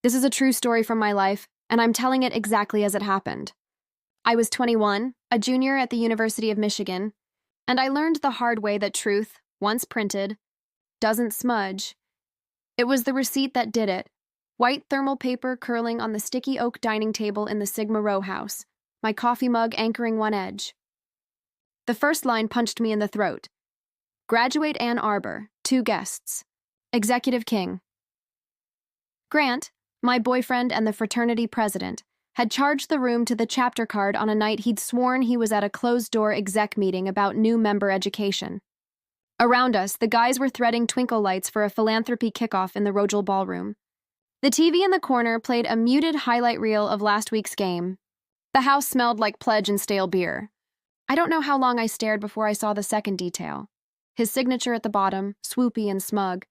This is a true story from my life, and I'm telling it exactly as it happened. I was 21, a junior at the University of Michigan, and I learned the hard way that truth, once printed, doesn't smudge. It was the receipt that did it. White thermal paper curling on the sticky oak dining table in the Sigma Rho house, my coffee mug anchoring one edge. The first line punched me in the throat. Graduate Ann Arbor, 2 guests. Executive King. Grant, my boyfriend and the fraternity president, had charged the room to the chapter card on a night he'd sworn he was at a closed-door exec meeting about new member education. Around us, the guys were threading twinkle lights for a philanthropy kickoff in the Rogel ballroom. The TV in the corner played a muted highlight reel of last week's game. The house smelled like pledge and stale beer. I don't know how long I stared before I saw the second detail. His signature at the bottom, swoopy and smug,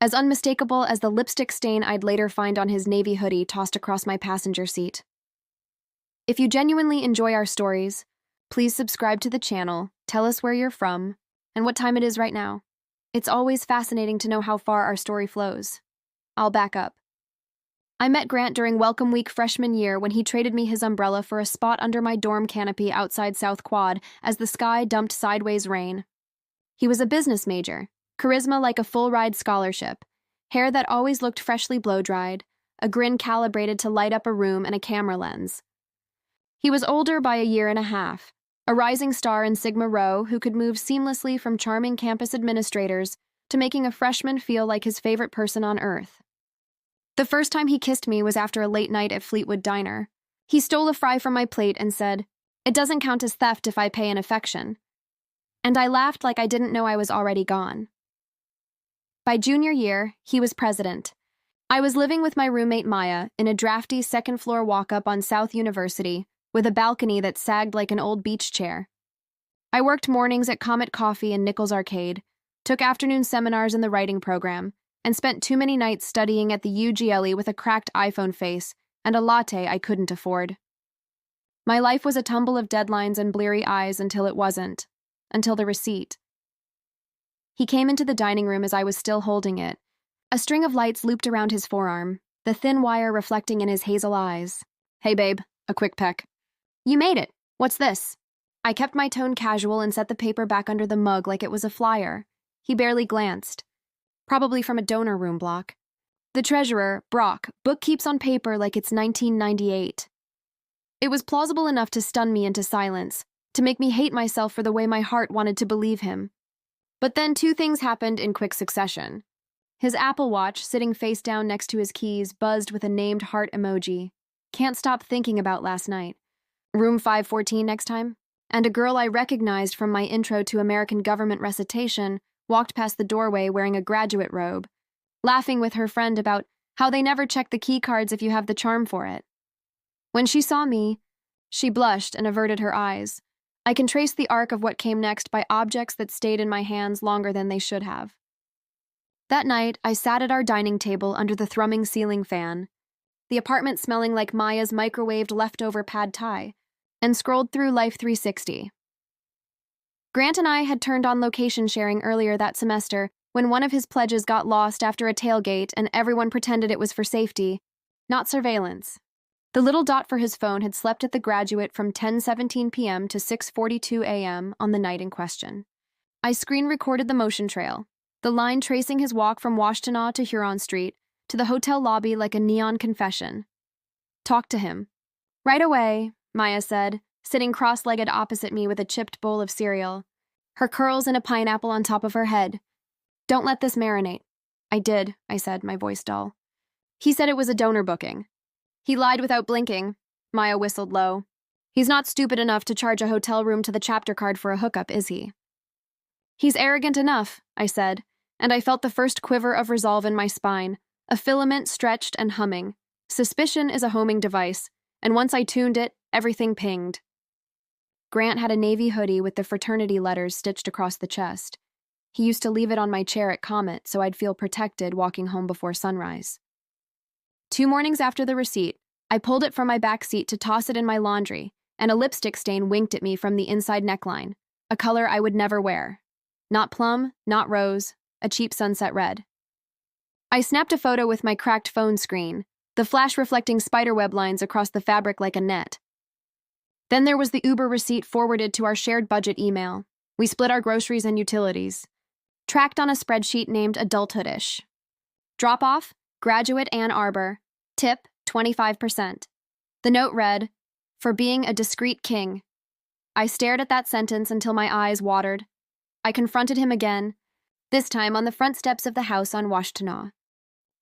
as unmistakable as the lipstick stain I'd later find on his navy hoodie tossed across my passenger seat. If you genuinely enjoy our stories, please subscribe to the channel, tell us where you're from, and what time it is right now. It's always fascinating to know how far our story flows. I'll back up. I met Grant during Welcome Week freshman year when he traded me his umbrella for a spot under my dorm canopy outside South Quad as the sky dumped sideways rain. He was a business major, charisma like a full-ride scholarship, hair that always looked freshly blow-dried, a grin calibrated to light up a room and a camera lens. He was older by a year and a half, a rising star in Sigma Rho who could move seamlessly from charming campus administrators to making a freshman feel like his favorite person on earth. The first time he kissed me was after a late night at Fleetwood Diner. He stole a fry from my plate and said, "It doesn't count as theft if I pay in affection." And I laughed like I didn't know I was already gone. By junior year, he was president. I was living with my roommate Maya in a drafty second-floor walk-up on South University with a balcony that sagged like an old beach chair. I worked mornings at Comet Coffee and Nichols Arcade, took afternoon seminars in the writing program, and spent too many nights studying at the UGLE with a cracked iPhone face and a latte I couldn't afford. My life was a tumble of deadlines and bleary eyes until it wasn't, until the receipt. He came into the dining room as I was still holding it. A string of lights looped around his forearm, the thin wire reflecting in his hazel eyes. "Hey, babe," a quick peck. "You made it. What's this?" I kept my tone casual and set the paper back under the mug like it was a flyer. He barely glanced. Probably from a donor room block. The treasurer, Brock, bookkeeps on paper like it's 1998. It was plausible enough to stun me into silence, to make me hate myself for the way my heart wanted to believe him. But then 2 things happened in quick succession. His Apple Watch, sitting face down next to his keys, buzzed with a named heart emoji. Can't stop thinking about last night. Room 514 next time? And a girl I recognized from my intro to American government recitation walked past the doorway wearing a graduate robe, laughing with her friend about how they never check the key cards if you have the charm for it. When she saw me, she blushed and averted her eyes. I can trace the arc of what came next by objects that stayed in my hands longer than they should have. That night, I sat at our dining table under the thrumming ceiling fan, the apartment smelling like Maya's microwaved leftover pad thai, and scrolled through Life 360. Grant and I had turned on location sharing earlier that semester when one of his pledges got lost after a tailgate and everyone pretended it was for safety, not surveillance. The little dot for his phone had slept at the graduate from 10:17 p.m. to 6:42 a.m. on the night in question. I screen recorded the motion trail, the line tracing his walk from Washtenaw to Huron Street to the hotel lobby like a neon confession. "Talk to him." "Right away," Maya said, sitting cross-legged opposite me with a chipped bowl of cereal, her curls and a pineapple on top of her head. "Don't let this marinate." "I did," I said, my voice dull. "He said it was a donor booking." "He lied without blinking," Maya whistled low. "He's not stupid enough to charge a hotel room to the chapter card for a hookup, is he?" "He's arrogant enough," I said, and I felt the first quiver of resolve in my spine, a filament stretched and humming. Suspicion is a homing device, and once I tuned it, everything pinged. Grant had a navy hoodie with the fraternity letters stitched across the chest. He used to leave it on my chair at Comet so I'd feel protected walking home before sunrise. 2 mornings after the receipt, I pulled it from my back seat to toss it in my laundry, and a lipstick stain winked at me from the inside neckline, a color I would never wear. Not plum, not rose, a cheap sunset red. I snapped a photo with my cracked phone screen, the flash reflecting spiderweb lines across the fabric like a net. Then there was the Uber receipt forwarded to our shared budget email. We split our groceries and utilities. Tracked on a spreadsheet named Adulthoodish. Drop-off, Graduate Ann Arbor. Tip, 25%. The note read, "For being a discreet king." I stared at that sentence until my eyes watered. I confronted him again, this time on the front steps of the house on Washtenaw.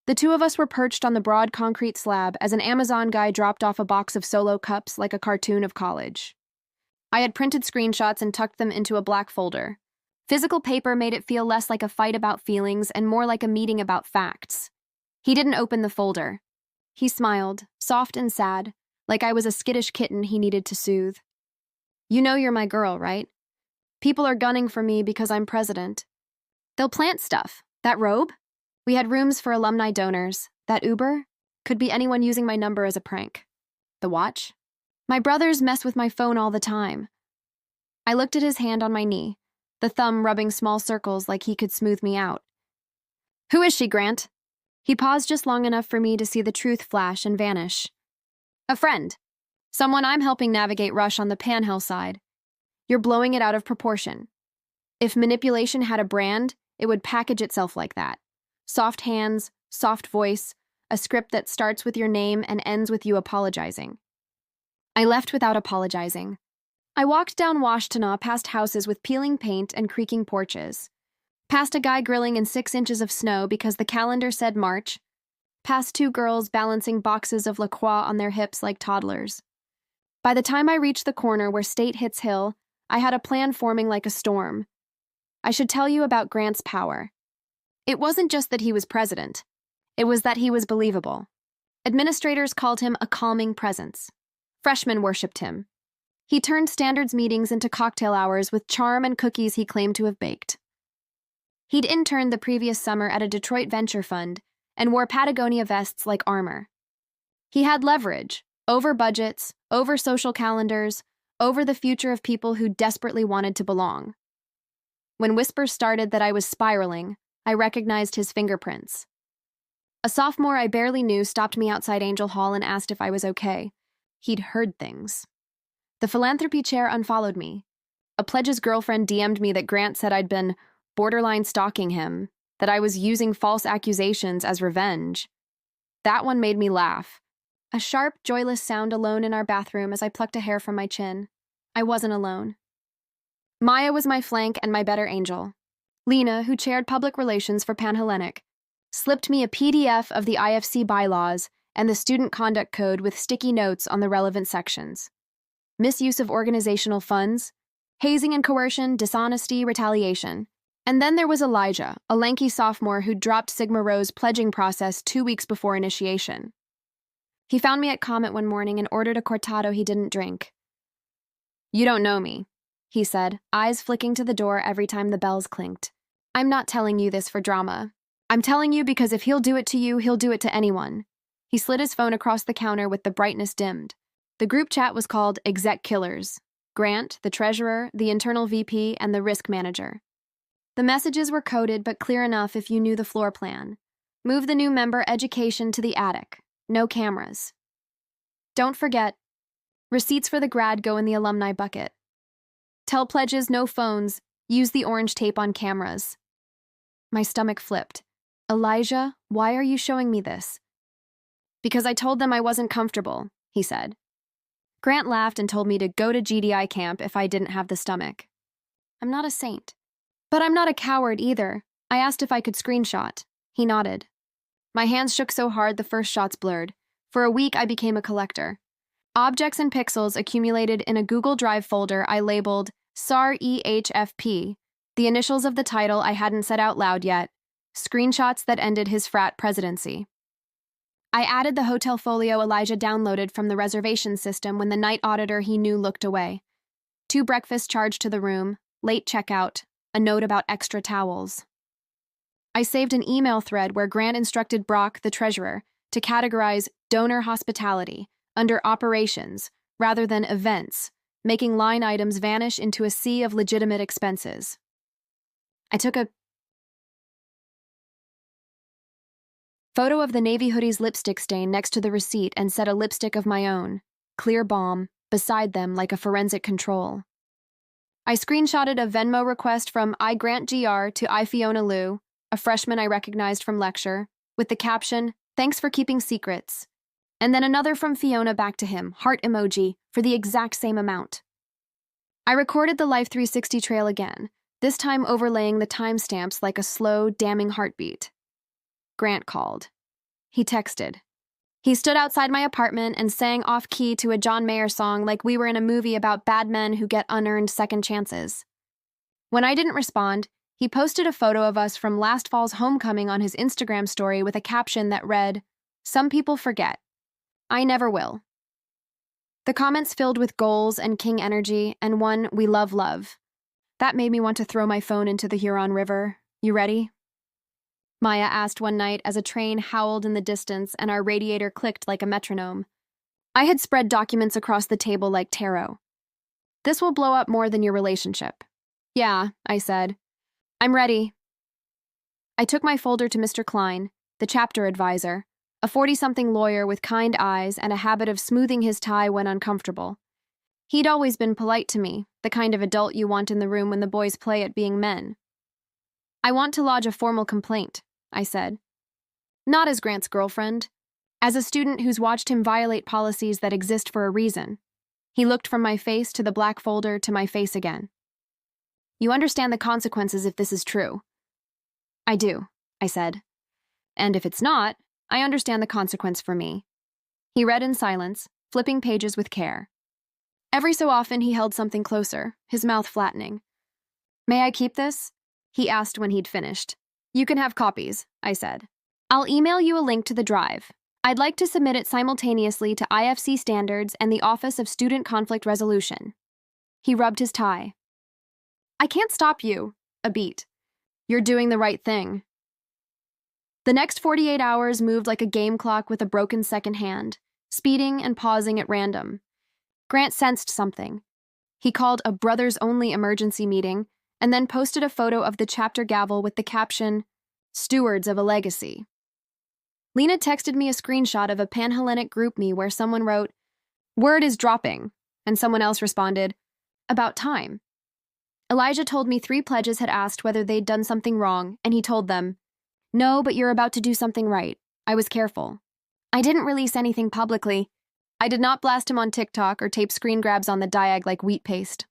The two of us were perched on the broad concrete slab as an Amazon guy dropped off a box of Solo cups like a cartoon of college. I had printed screenshots and tucked them into a black folder. Physical paper made it feel less like a fight about feelings and more like a meeting about facts. He didn't open the folder. He smiled, soft and sad, like I was a skittish kitten he needed to soothe. "You know you're my girl, right? People are gunning for me because I'm president. They'll plant stuff. That robe? We had rooms for alumni donors. That Uber? Could be anyone using my number as a prank. The watch? My brothers mess with my phone all the time." I looked at his hand on my knee, the thumb rubbing small circles like he could smooth me out. "Who is she, Grant?" He paused just long enough for me to see the truth flash and vanish. "A friend. Someone I'm helping navigate Rush on the Panhill side. You're blowing it out of proportion. If manipulation had a brand, it would package itself like that. Soft hands, soft voice, a script that starts with your name and ends with you apologizing." I left without apologizing. I walked down Washtenaw past houses with peeling paint and creaking porches. Past a guy grilling in 6 inches of snow because the calendar said March. Past 2 girls balancing boxes of La Croix on their hips like toddlers. By the time I reached the corner where State hits Hill, I had a plan forming like a storm. I should tell you about Grant's power. It wasn't just that he was president. It was that he was believable. Administrators called him a calming presence. Freshmen worshipped him. He turned standards meetings into cocktail hours with charm and cookies he claimed to have baked. He'd interned the previous summer at a Detroit venture fund and wore Patagonia vests like armor. He had leverage, over budgets, over social calendars, over the future of people who desperately wanted to belong. When whispers started that I was spiraling, I recognized his fingerprints. A sophomore I barely knew stopped me outside Angel Hall and asked if I was okay. He'd heard things. The philanthropy chair unfollowed me. A pledge's girlfriend DM'd me that Grant said I'd been borderline stalking him, that I was using false accusations as revenge. That one made me laugh. A sharp, joyless sound alone in our bathroom as I plucked a hair from my chin. I wasn't alone. Maya was my flank and my better angel. Lena, who chaired public relations for Panhellenic, slipped me a PDF of the IFC bylaws and the student conduct code with sticky notes on the relevant sections. Misuse of organizational funds, hazing and coercion, dishonesty, retaliation. And then there was Elijah, a lanky sophomore who dropped Sigma Rho's pledging process 2 weeks before initiation. He found me at Comet one morning and ordered a cortado he didn't drink. "You don't know me," he said, eyes flicking to the door every time the bells clinked. "I'm not telling you this for drama. I'm telling you because if he'll do it to you, he'll do it to anyone." He slid his phone across the counter with the brightness dimmed. The group chat was called Exec Killers. Grant, the treasurer, the internal VP, and the risk manager. The messages were coded but clear enough if you knew the floor plan. Move the new member education to the attic. No cameras. Don't forget, receipts for the grad go in the alumni bucket. Tell pledges no phones. Use the orange tape on cameras. My stomach flipped. "Elijah, why are you showing me this?" "Because I told them I wasn't comfortable," he said. Grant laughed and told me to go to GDI camp if I didn't have the stomach. I'm not a saint. But I'm not a coward either. I asked if I could screenshot. He nodded. My hands shook so hard the first shots blurred. For a week, I became a collector. Objects and pixels accumulated in a Google Drive folder I labeled SAR-EHFP, the initials of the title I hadn't said out loud yet, screenshots that ended his frat presidency. I added the hotel folio Elijah downloaded from the reservation system when the night auditor he knew looked away. 2 breakfasts charged to the room, late checkout, a note about extra towels. I saved an email thread where Grant instructed Brock, the treasurer, to categorize donor hospitality under operations rather than events, making line items vanish into a sea of legitimate expenses. I took a Photo of the navy hoodie's lipstick stain next to the receipt and said a lipstick of my own, clear bomb, beside them like a forensic control. I screenshotted a Venmo request from iGrantGR to iFionaLou, a freshman I recognized from lecture, with the caption, "Thanks for keeping secrets." And then another from Fiona back to him, heart emoji, for the exact same amount. I recorded the Life 360 trail again, this time overlaying the timestamps like a slow, damning heartbeat. Grant called. He texted. He stood outside my apartment and sang off-key to a John Mayer song like we were in a movie about bad men who get unearned second chances. When I didn't respond, he posted a photo of us from last fall's homecoming on his Instagram story with a caption that read, "Some people forget. I never will." The comments filled with goals and king energy and one, "We love love." That made me want to throw my phone into the Huron River. You ready? Maya asked one night as a train howled in the distance and our radiator clicked like a metronome. I had spread documents across the table like tarot. "This will blow up more than your relationship." "Yeah," I said. "I'm ready." I took my folder to Mr. Klein, the chapter advisor, a 40-something lawyer with kind eyes and a habit of smoothing his tie when uncomfortable. He'd always been polite to me, the kind of adult you want in the room when the boys play at being men. "I want to lodge a formal complaint," I said. "Not as Grant's girlfriend. As a student who's watched him violate policies that exist for a reason." He looked from my face to the black folder to my face again. "You understand the consequences if this is true?" "I do," I said. "And if it's not, I understand the consequence for me." He read in silence, flipping pages with care. Every so often he held something closer, his mouth flattening. "May I keep this?" he asked when he'd finished. "You can have copies," I said. "I'll email you a link to the drive. I'd like to submit it simultaneously to IFC Standards and the Office of Student Conflict Resolution." He rubbed his tie. "I can't stop you," a beat. "You're doing the right thing." The next 48 hours moved like a game clock with a broken second hand, speeding and pausing at random. Grant sensed something. He called a brothers-only emergency meeting and then posted a photo of the chapter gavel with the caption, "Stewards of a Legacy." Lena texted me a screenshot of a Panhellenic GroupMe where someone wrote, "Word is dropping," and someone else responded, "About time." Elijah told me 3 pledges had asked whether they'd done something wrong, and he told them, "No, but you're about to do something right. I was careful." I didn't release anything publicly. I did not blast him on TikTok or tape screen grabs on the diag like wheat paste.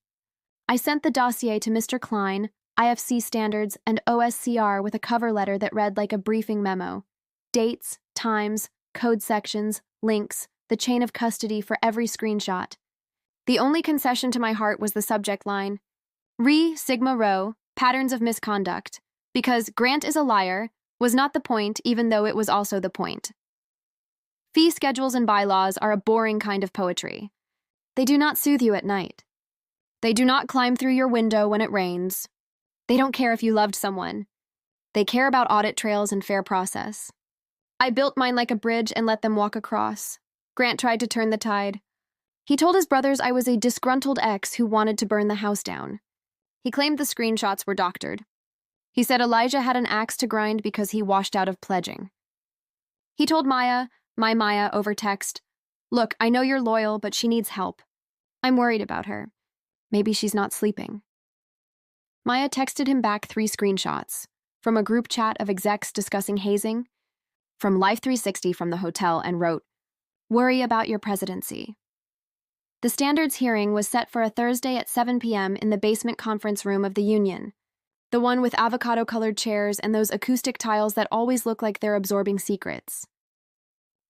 I sent the dossier to Mr. Klein, IFC Standards, and OSCR with a cover letter that read like a briefing memo. Dates, times, code sections, links, the chain of custody for every screenshot. The only concession to my heart was the subject line, Sigma Rho, patterns of misconduct, because Grant is a liar was not the point even though it was also the point. Fee schedules and bylaws are a boring kind of poetry. They do not soothe you at night. They do not climb through your window when it rains. They don't care if you loved someone. They care about audit trails and fair process. I built mine like a bridge and let them walk across. Grant tried to turn the tide. He told his brothers I was a disgruntled ex who wanted to burn the house down. He claimed the screenshots were doctored. He said Elijah had an axe to grind because he washed out of pledging. He told Maya, my Maya, over text, "Look, I know you're loyal, but she needs help. I'm worried about her. Maybe she's not sleeping." Maya texted him back 3 screenshots, from a group chat of execs discussing hazing, from Life 360 from the hotel, and wrote, "Worry about your presidency." The standards hearing was set for a Thursday at 7 p.m. in the basement conference room of the Union, the one with avocado-colored chairs and those acoustic tiles that always look like they're absorbing secrets.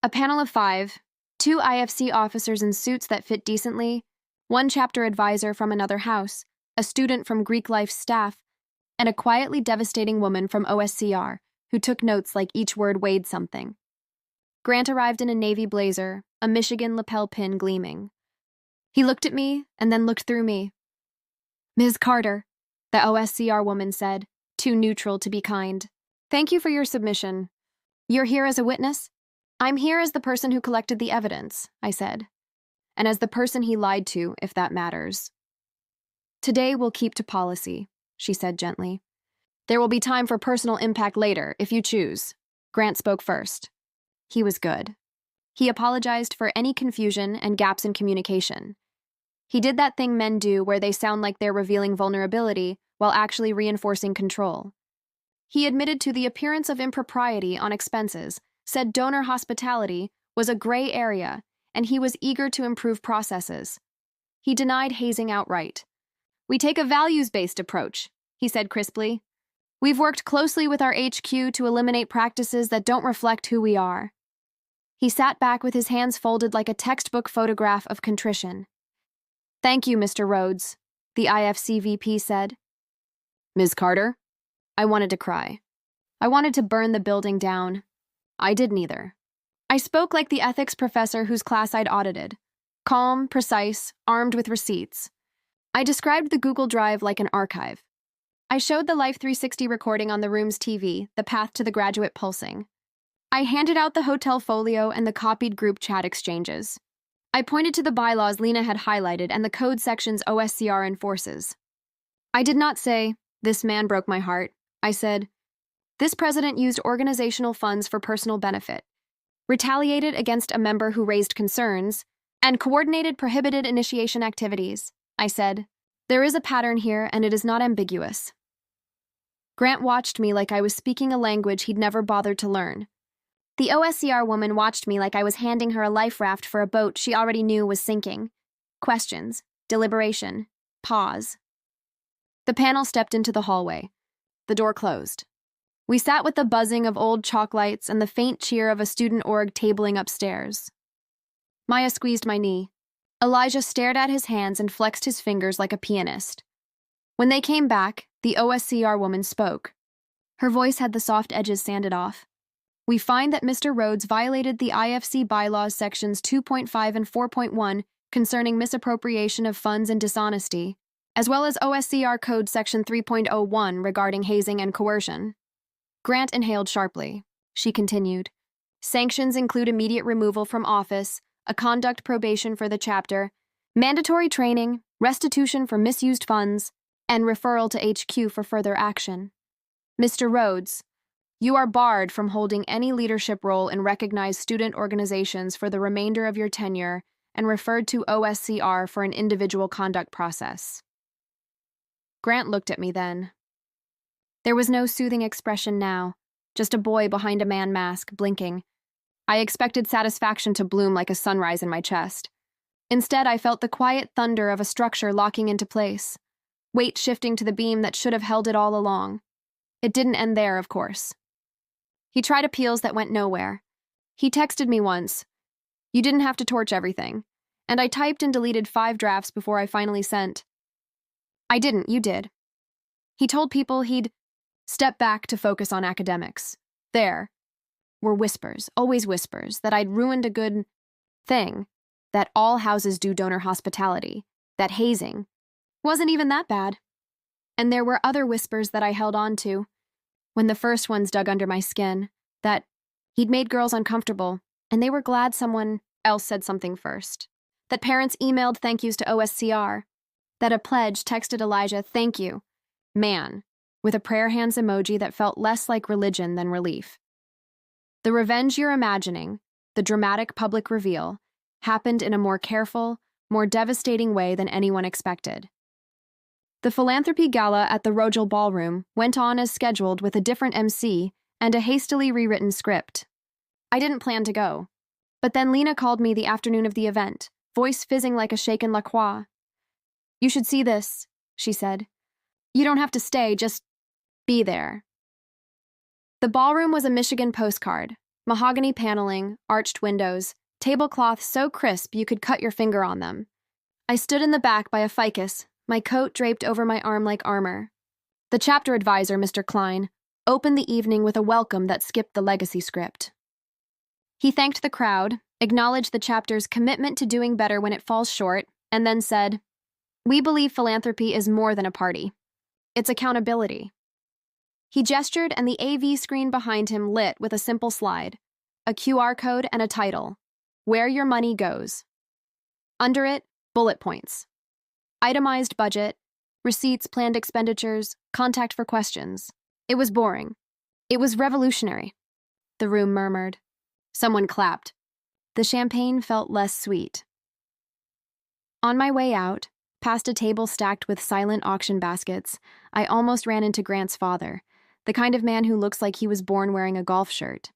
A panel of 5, 2 IFC officers in suits that fit decently, 1 chapter advisor from another house, a student from Greek Life's staff, and a quietly devastating woman from OSCR who took notes like each word weighed something. Grant arrived in a navy blazer, a Michigan lapel pin gleaming. He looked at me and then looked through me. "Ms. Carter," the OSCR woman said, too neutral to be kind. "Thank you for your submission. You're here as a witness?" "I'm here as the person who collected the evidence," I said. "And as the person he lied to, if that matters." "Today we'll keep to policy," she said gently. "There will be time for personal impact later, if you choose." Grant spoke first. He was good. He apologized for any confusion and gaps in communication. He did that thing men do where they sound like they're revealing vulnerability while actually reinforcing control. He admitted to the appearance of impropriety on expenses, said donor hospitality was a gray area, and he was eager to improve processes. He denied hazing outright. "We take a values-based approach," he said crisply. "We've worked closely with our HQ to eliminate practices that don't reflect who we are." He sat back with his hands folded like a textbook photograph of contrition. "Thank you, Mr. Rhodes," the IFC VP said. "Ms. Carter?" I wanted to cry. I wanted to burn the building down. I did neither. I spoke like the ethics professor whose class I'd audited. Calm, precise, armed with receipts. I described the Google Drive like an archive. I showed the Life 360 recording on the room's TV, the path to the graduate pulsing. I handed out the hotel folio and the copied group chat exchanges. I pointed to the bylaws Lena had highlighted and the code sections OSCR enforces. I did not say, "This man broke my heart." I said, "This president used organizational funds for personal benefit, retaliated against a member who raised concerns, and coordinated prohibited initiation activities." I said, "There is a pattern here, and it is not ambiguous." Grant watched me like I was speaking a language he'd never bothered to learn. The OSCR woman watched me like I was handing her a life raft for a boat she already knew was sinking. Questions, deliberation, pause. The panel stepped into the hallway. The door closed. We sat with the buzzing of old chalk lights and the faint cheer of a student org tabling upstairs. Maya squeezed my knee. Elijah stared at his hands and flexed his fingers like a pianist. When they came back, the OSCR woman spoke. Her voice had the soft edges sanded off. "We find that Mr. Rhodes violated the IFC bylaws sections 2.5 and 4.1 concerning misappropriation of funds and dishonesty, as well as OSCR Code section 3.01 regarding hazing and coercion." Grant inhaled sharply. She continued. "Sanctions include immediate removal from office, a conduct probation for the chapter, mandatory training, restitution for misused funds, and referral to HQ for further action. Mr. Rhodes, you are barred from holding any leadership role in recognized student organizations for the remainder of your tenure and referred to OSCR for an individual conduct process." Grant looked at me then. There was no soothing expression now, just a boy behind a man mask, blinking. I expected satisfaction to bloom like a sunrise in my chest. Instead, I felt the quiet thunder of a structure locking into place, weight shifting to the beam that should have held it all along. It didn't end there, of course. He tried appeals that went nowhere. He texted me once, "You didn't have to torch everything," and I typed and deleted 5 drafts before I finally sent. "I didn't, you did." He told people he'd step back to focus on academics. There were whispers, always whispers, that I'd ruined a good thing, that all houses do donor hospitality, that hazing wasn't even that bad. And there were other whispers that I held on to, when the first ones dug under my skin, that he'd made girls uncomfortable, and they were glad someone else said something first, that parents emailed thank yous to OSCR, that a pledge texted Elijah, "Thank you, man," with a prayer hands emoji that felt less like religion than relief. The revenge you're imagining, the dramatic public reveal, happened in a more careful, more devastating way than anyone expected. The philanthropy gala at the Rogel Ballroom went on as scheduled with a different MC and a hastily rewritten script. I didn't plan to go, but then Lena called me the afternoon of the event, voice fizzing like a shaken La Croix. "You should see this," she said. "You don't have to stay, just be there." The ballroom was a Michigan postcard, mahogany paneling, arched windows, tablecloths so crisp you could cut your finger on them. I stood in the back by a ficus, my coat draped over my arm like armor. The chapter advisor, Mr. Klein, opened the evening with a welcome that skipped the legacy script. He thanked the crowd, acknowledged the chapter's commitment to doing better when it falls short, and then said, "We believe philanthropy is more than a party. It's accountability." He gestured and the AV screen behind him lit with a simple slide, a QR code and a title, "Where Your Money Goes." Under it, bullet points. Itemized budget, receipts, planned expenditures, contact for questions. It was boring. It was revolutionary. the room murmured. Someone clapped. The champagne felt less sweet. On my way out, past a table stacked with silent auction baskets, I almost ran into Grant's father, the kind of man who looks like he was born wearing a golf shirt.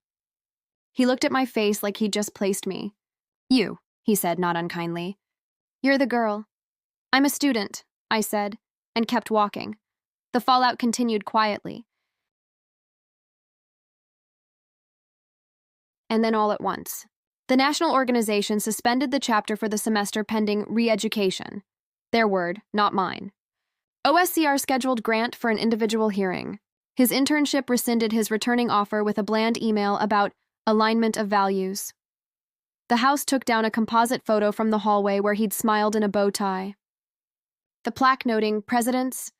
He looked at my face like he'd just placed me. "You," he said, not unkindly. "You're the girl." "I'm a student," I said, and kept walking. The fallout continued quietly. And then all at once, the national organization suspended the chapter for the semester pending re-education. Their word, not mine. OSCR scheduled Grant for an individual hearing. His internship rescinded his returning offer with a bland email about alignment of values. The house took down a composite photo from the hallway where he'd smiled in a bow tie. The plaque noting President's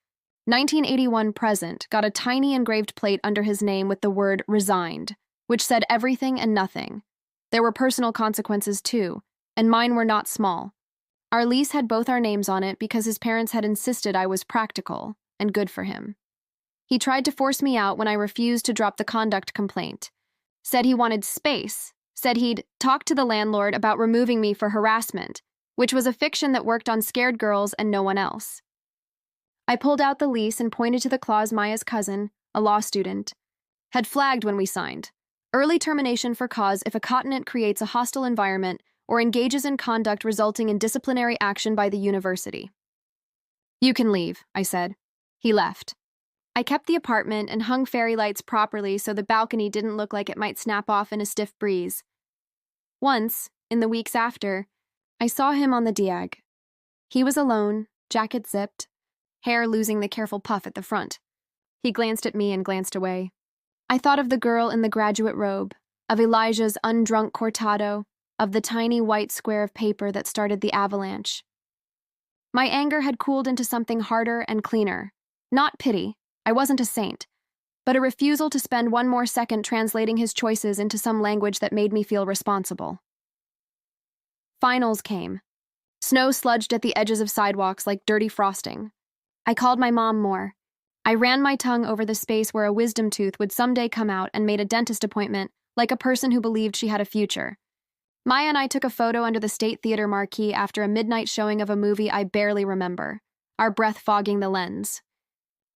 1981 present got a tiny engraved plate under his name with the word resigned, which said everything and nothing. There were personal consequences too, and mine were not small. Our lease had both our names on it because his parents had insisted I was practical, and good for him. He tried to force me out when I refused to drop the conduct complaint. Said he wanted space, said he'd talk to the landlord about removing me for harassment, which was a fiction that worked on scared girls and no one else. I pulled out the lease and pointed to the clause Maya's cousin, a law student, had flagged when we signed. Early termination for cause if a continent creates a hostile environment or engages in conduct resulting in disciplinary action by the university. "You can leave," I said. He left. I kept the apartment and hung fairy lights properly so the balcony didn't look like it might snap off in a stiff breeze. Once, in the weeks after, I saw him on the Diag. He was alone, jacket zipped, hair losing the careful puff at the front. He glanced at me and glanced away. I thought of the girl in the graduate robe, of Elijah's undrunk cortado, of the tiny white square of paper that started the avalanche. My anger had cooled into something harder and cleaner. Not pity, I wasn't a saint, but a refusal to spend one more second translating his choices into some language that made me feel responsible. Finals came. Snow sludged at the edges of sidewalks like dirty frosting. I called my mom more. I ran my tongue over the space where a wisdom tooth would someday come out and made a dentist appointment like a person who believed she had a future. Maya and I took a photo under the State Theater marquee after a midnight showing of a movie I barely remember, our breath fogging the lens.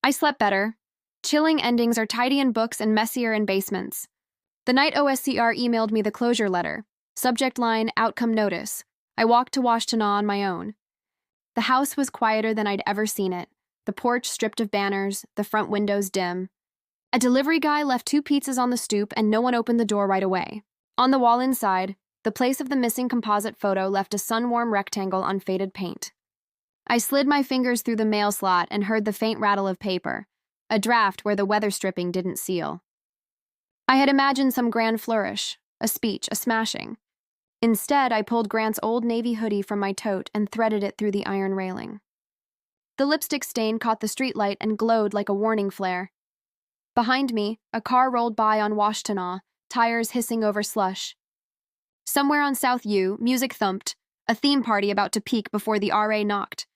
I slept better. Chilling endings are tidy in books and messier in basements. The night OSCR emailed me the closure letter. Subject line, outcome notice. I walked to Washtenaw on my own. The house was quieter than I'd ever seen it. The porch stripped of banners, the front windows dim. A delivery guy left 2 pizzas on the stoop and no one opened the door right away. On the wall inside, the place of the missing composite photo left a sun-warm rectangle on faded paint. I slid my fingers through the mail slot and heard the faint rattle of paper, a draft where the weather stripping didn't seal. I had imagined some grand flourish, a speech, a smashing. Instead, I pulled Grant's old navy hoodie from my tote and threaded it through the iron railing. The lipstick stain caught the streetlight and glowed like a warning flare. Behind me, a car rolled by on Washtenaw, tires hissing over slush. Somewhere on South U, music thumped, a theme party about to peak before the RA knocked.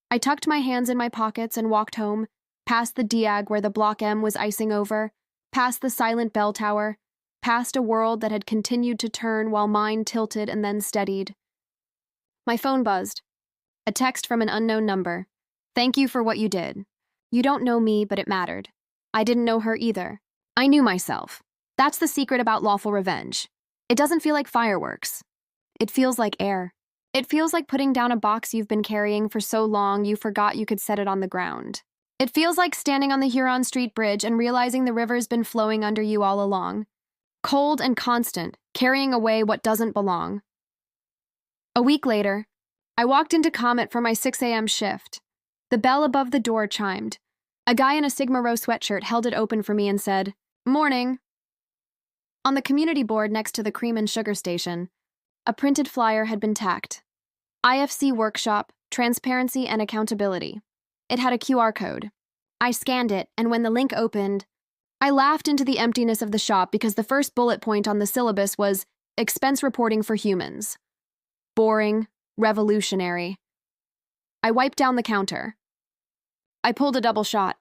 I tucked my hands in my pockets and walked home, past the Diag where the Block M was icing over, past the silent bell tower, past a world that had continued to turn while mine tilted and then steadied. My phone buzzed. A text from an unknown number. "Thank you for what you did. You don't know me, but it mattered. I didn't know her either. I knew myself. That's the secret about lawful revenge. It doesn't feel like fireworks. It feels like air. It feels like putting down a box you've been carrying for so long you forgot you could set it on the ground. It feels like standing on the Huron Street Bridge and realizing the river's been flowing under you all along. Cold and constant, carrying away what doesn't belong." A week later, I walked into Comet for my 6 a.m. shift. The bell above the door chimed. A guy in a Sigma Rho sweatshirt held it open for me and said, "Morning." On the community board next to the cream and sugar station, a printed flyer had been tacked. IFC Workshop, Transparency and Accountability. It had a QR code. I scanned it, and when the link opened, I laughed into the emptiness of the shop because the first bullet point on the syllabus was expense reporting for humans. Boring, revolutionary. I wiped down the counter. I pulled a double shot.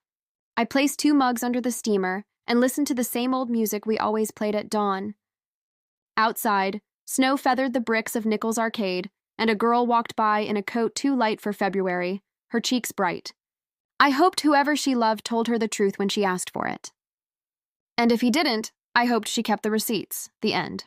I placed 2 mugs under the steamer, and listened to the same old music we always played at dawn. Outside, snow feathered the bricks of Nichols Arcade, and a girl walked by in a coat too light for February, her cheeks bright. I hoped whoever she loved told her the truth when she asked for it. And if he didn't, I hoped she kept the receipts. The end.